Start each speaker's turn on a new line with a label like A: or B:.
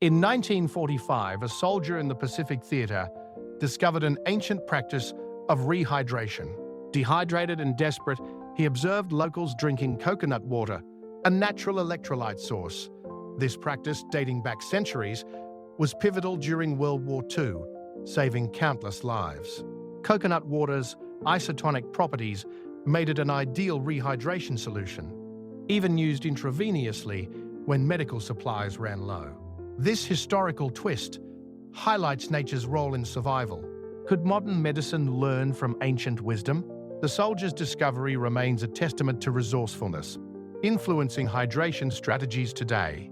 A: In 1945, a soldier in the Pacific Theater discovered an ancient practice of rehydration. Dehydrated and desperate, he observed locals drinking coconut water, a natural electrolyte source. This practice, dating back centuries, was pivotal during World War II, saving countless lives. Coconut water's isotonic properties made it an ideal rehydration solution, even used intravenously when medical supplies ran low. This historical twist highlights nature's role in survival. Could modern medicine learn from ancient wisdom? The soldier's discovery remains a testament to resourcefulness, influencing hydration strategies today.